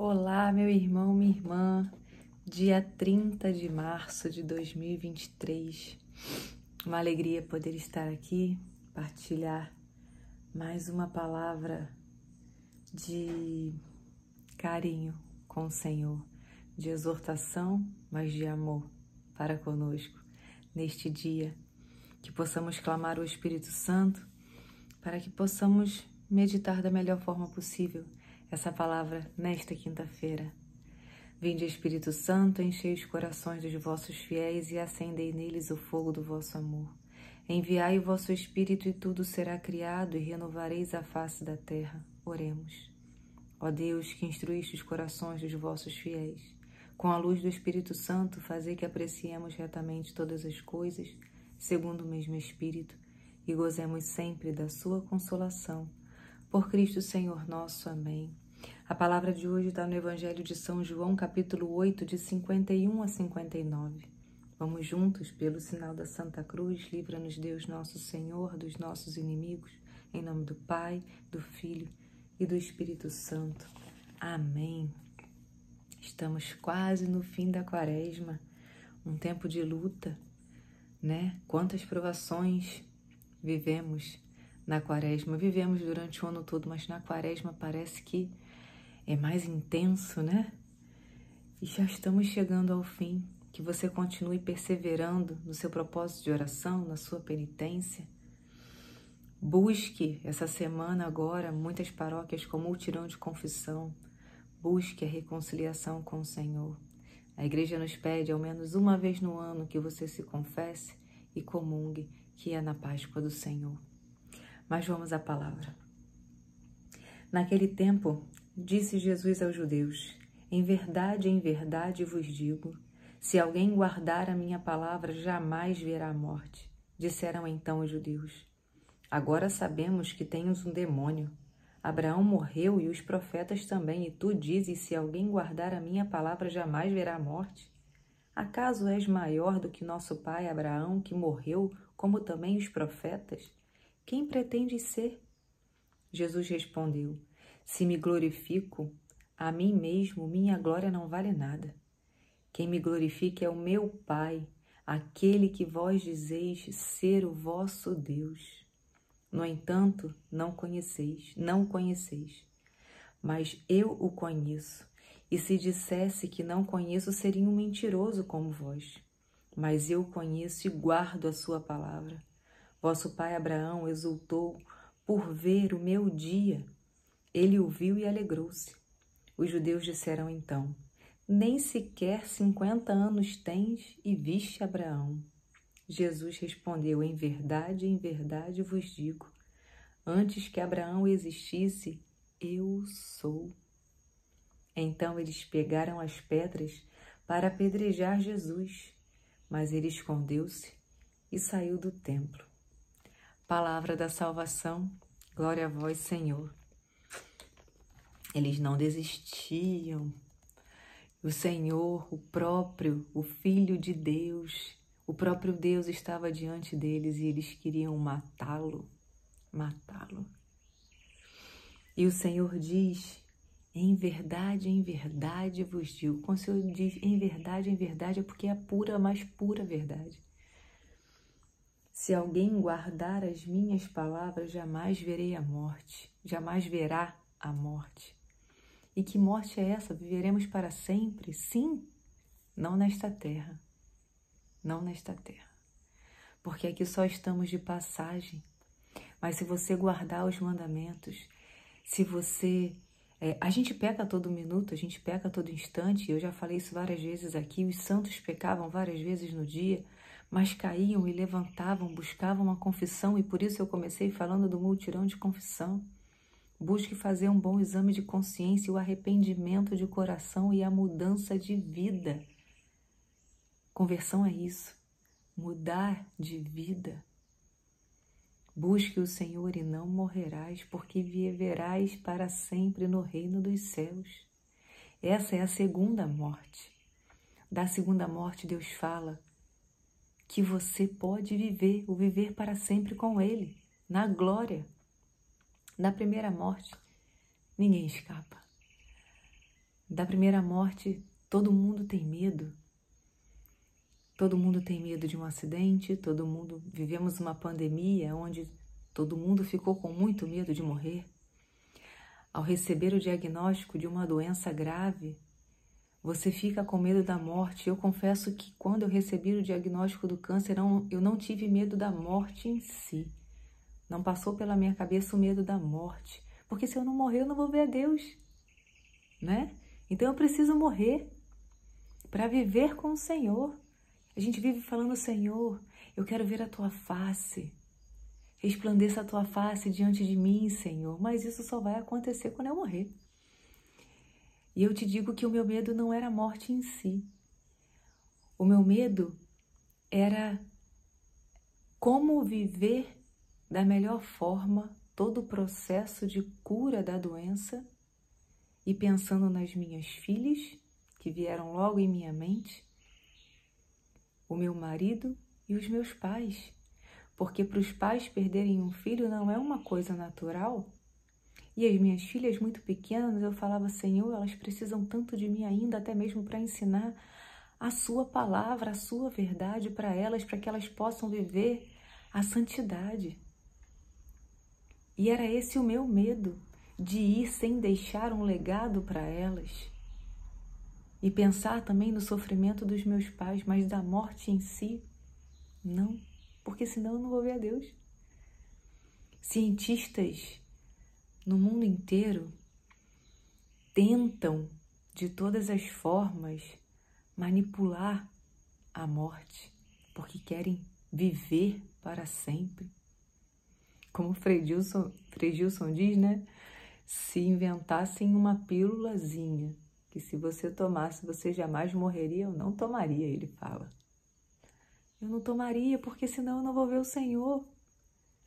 Olá, meu irmão, minha irmã, dia 30 de março de 2023. Uma alegria poder estar aqui, partilhar mais uma palavra de carinho com o Senhor, de exortação, mas de amor para conosco neste dia. Que possamos clamar o Espírito Santo para que possamos meditar da melhor forma possível essa palavra nesta quinta-feira. Vinde, Espírito Santo, enchei os corações dos vossos fiéis e acendei neles o fogo do vosso amor. Enviai o vosso Espírito e tudo será criado e renovareis a face da terra. Oremos. Ó Deus, que instruíste os corações dos vossos fiéis, com a luz do Espírito Santo, fazei que apreciemos retamente todas as coisas, segundo o mesmo Espírito, e gozemos sempre da sua consolação. Por Cristo Senhor nosso. Amém. A palavra de hoje está no Evangelho de São João, capítulo 8, de 51 a 59. Vamos juntos, pelo sinal da Santa Cruz, livra-nos Deus nosso Senhor dos nossos inimigos, em nome do Pai, do Filho e do Espírito Santo. Amém. Estamos quase no fim da quaresma, um tempo de luta, né? Quantas provações vivemos na quaresma, vivemos durante o ano todo, mas na quaresma parece que é mais intenso, né? E já estamos chegando ao fim. Que você continue perseverando no seu propósito de oração, na sua penitência. Busque essa semana agora muitas paróquias com multidão de confissão. Busque a reconciliação com o Senhor. A igreja nos pede ao menos uma vez no ano que você se confesse e comungue, que é na Páscoa do Senhor. Mas vamos à palavra. Naquele tempo, disse Jesus aos judeus: em verdade vos digo, se alguém guardar a minha palavra, jamais verá a morte. Disseram então os judeus: agora sabemos que tens um demônio. Abraão morreu e os profetas também, e tu dizes: se alguém guardar a minha palavra, jamais verá a morte? Acaso és maior do que nosso pai Abraão, que morreu, como também os profetas? Quem pretendes ser? Jesus respondeu: se me glorifico a mim mesmo, minha glória não vale nada. Quem me glorifica é o meu Pai, aquele que vós dizeis ser o vosso Deus. No entanto, não conheceis, mas eu o conheço. E se dissesse que não conheço, seria um mentiroso como vós. Mas eu conheço e guardo a sua palavra. Vosso pai Abraão exultou por ver o meu dia. Ele o viu e alegrou-se. Os judeus disseram então: nem sequer 50 anos tens e viste Abraão. Jesus respondeu: em verdade vos digo, antes que Abraão existisse, eu sou. Então eles pegaram as pedras para apedrejar Jesus, mas ele escondeu-se e saiu do templo. Palavra da salvação, glória a vós, Senhor. Eles não desistiam. O Senhor, o Filho de Deus, o próprio Deus estava diante deles e eles queriam matá-lo. E o Senhor diz: em verdade vos digo. Quando o Senhor diz em verdade, é porque é a pura, mais pura verdade. Se alguém guardar as minhas palavras, jamais verei a morte, jamais verá a morte. E que morte é essa? Viveremos para sempre? Sim, não nesta terra, porque aqui só estamos de passagem. Mas se você guardar os mandamentos, se você... a gente peca a todo minuto, a gente peca a todo instante, eu já falei isso várias vezes aqui, os santos pecavam várias vezes no dia, mas caíam e levantavam, buscavam a confissão, e por isso eu comecei falando do multirão de confissão. Busque fazer um bom exame de consciência, o arrependimento de coração e a mudança de vida. Conversão é isso, mudar de vida. Busque o Senhor e não morrerás, porque viverás para sempre no reino dos céus. Essa é a segunda morte. Da segunda morte, Deus fala que você pode viver para sempre com Ele, na glória. Da primeira morte, ninguém escapa. Da primeira morte, todo mundo tem medo. Todo mundo tem medo de um acidente, vivemos uma pandemia onde todo mundo ficou com muito medo de morrer. Ao receber o diagnóstico de uma doença grave, você fica com medo da morte. Eu confesso que quando eu recebi o diagnóstico do câncer, eu não tive medo da morte em si. Não passou pela minha cabeça o medo da morte. Porque se eu não morrer, eu não vou ver a Deus, né? Então eu preciso morrer para viver com o Senhor. A gente vive falando, Senhor, eu quero ver a Tua face. Resplandeça a Tua face diante de mim, Senhor. Mas isso só vai acontecer quando eu morrer. E eu te digo que o meu medo não era a morte em si. O meu medo era como viver da melhor forma todo o processo de cura da doença e pensando nas minhas filhas, que vieram logo em minha mente, o meu marido e os meus pais. Porque para os pais perderem um filho não é uma coisa natural. E as minhas filhas muito pequenas, eu falava, Senhor, elas precisam tanto de mim ainda, até mesmo para ensinar a Sua palavra, a Sua verdade para elas, para que elas possam viver a santidade. E era esse o meu medo, de ir sem deixar um legado para elas. E pensar também no sofrimento dos meus pais, mas da morte em si, não, porque senão eu não vou ver a Deus. Cientistas no mundo inteiro tentam, de todas as formas, manipular a morte, porque querem viver para sempre. Como Frei Gilson diz, né? Se inventassem uma pílulazinha, que se você tomasse, você jamais morreria, eu não tomaria, ele fala. Eu não tomaria, porque senão eu não vou ver o Senhor.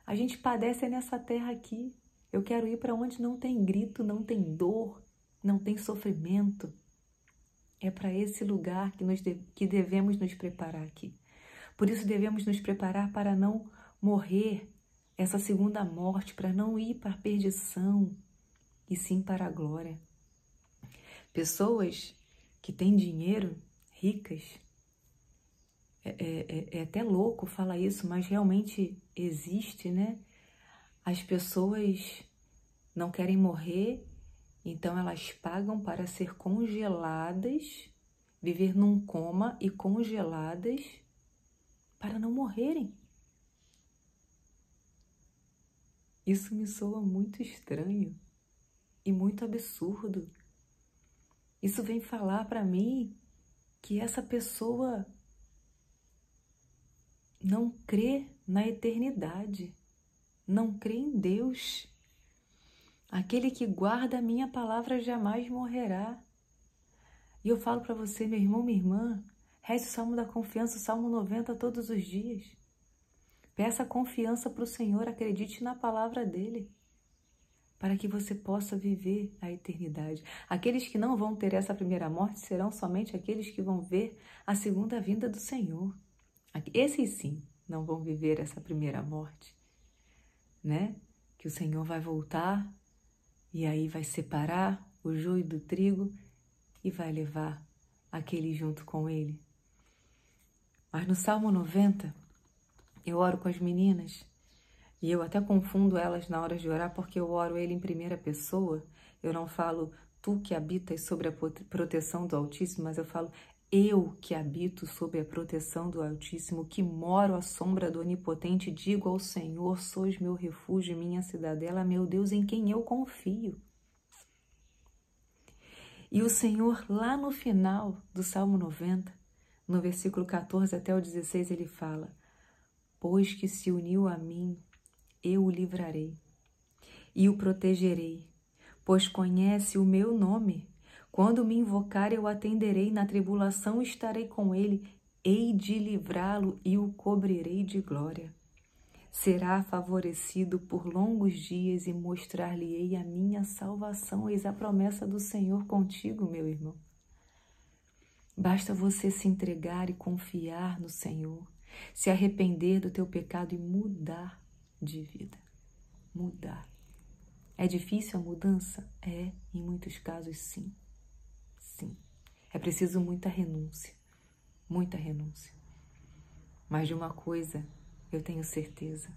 A gente padece nessa terra aqui. Eu quero ir para onde não tem grito, não tem dor, não tem sofrimento. É para esse lugar que devemos nos preparar aqui. Por isso devemos nos preparar para não morrer essa segunda morte, para não ir para a perdição, e sim para a glória. Pessoas que têm dinheiro, ricas, é até louco falar isso, mas realmente existe, né? As pessoas não querem morrer, então elas pagam para ser congeladas, viver num coma e congeladas para não morrerem. Isso me soa muito estranho e muito absurdo. Isso vem falar para mim que essa pessoa não crê na eternidade, não crê em Deus. Aquele que guarda a minha palavra jamais morrerá. E eu falo para você, meu irmão, minha irmã, reze o Salmo da Confiança, o Salmo 90 todos os dias. Peça confiança para o Senhor, acredite na palavra dEle, para que você possa viver a eternidade. Aqueles que não vão ter essa primeira morte serão somente aqueles que vão ver a segunda vinda do Senhor. Esses sim não vão viver essa primeira morte, né? Que o Senhor vai voltar e aí vai separar o joio do trigo e vai levar aquele junto com ele. Mas no Salmo 90, eu oro com as meninas e eu até confundo elas na hora de orar porque eu oro ele em primeira pessoa. Eu não falo tu que habitas sobre a proteção do Altíssimo, mas eu falo eu que habito sob a proteção do Altíssimo, que moro à sombra do Onipotente, digo ao Senhor, sois meu refúgio, minha cidadela, meu Deus, em quem eu confio. E o Senhor, lá no final do Salmo 90, no versículo 14 até o 16, ele fala, pois que se uniu a mim, eu o livrarei e o protegerei, pois conhece o meu nome. Quando me invocar, eu atenderei, na tribulação estarei com ele, hei de livrá-lo e o cobrirei de glória. Será favorecido por longos dias e mostrar-lhe-ei a minha salvação. Eis a promessa do Senhor contigo, meu irmão. Basta você se entregar e confiar no Senhor, se arrepender do teu pecado e mudar de vida. Mudar. É difícil a mudança? É, em muitos casos sim. sim. É preciso muita renúncia, muita renúncia. Mas de uma coisa eu tenho certeza.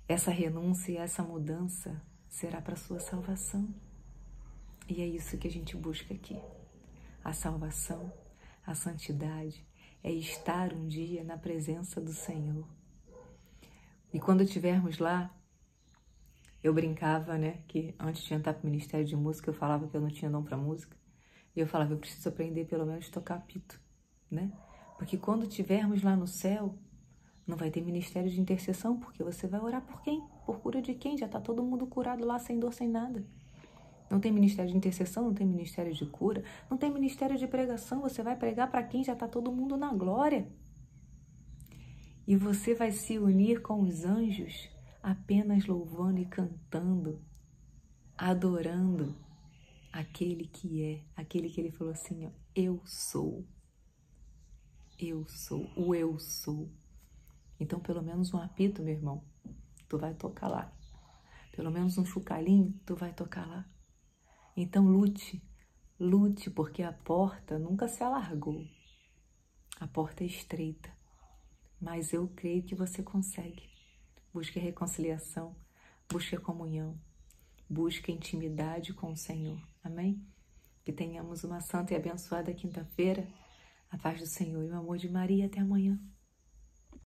Essa renúncia e essa mudança será para a sua salvação. E é isso que a gente busca aqui. A salvação, a santidade, é estar um dia na presença do Senhor. E quando estivermos lá, eu brincava, né, que antes de entrar para o Ministério de Música, eu falava que eu não tinha dom para música. E eu falava, eu preciso aprender pelo menos a tocar apito, né? Porque quando estivermos lá no céu, não vai ter ministério de intercessão, porque você vai orar por quem? Por cura de quem? Já está todo mundo curado lá, sem dor, sem nada. Não tem ministério de intercessão, não tem ministério de cura, não tem ministério de pregação. Você vai pregar para quem? Já está todo mundo na glória. E você vai se unir com os anjos apenas louvando e cantando, adorando aquele que é, aquele que ele falou assim, ó, eu sou, o eu sou. Então, pelo menos um apito, meu irmão, tu vai tocar lá. Pelo menos um chocalhinho, tu vai tocar lá. Então, lute, porque a porta nunca se alargou. A porta é estreita, mas eu creio que você consegue. Busque a reconciliação, busque a comunhão, busque a intimidade com o Senhor. Amém? Que tenhamos uma santa e abençoada quinta-feira. A paz do Senhor e o amor de Maria. Até amanhã.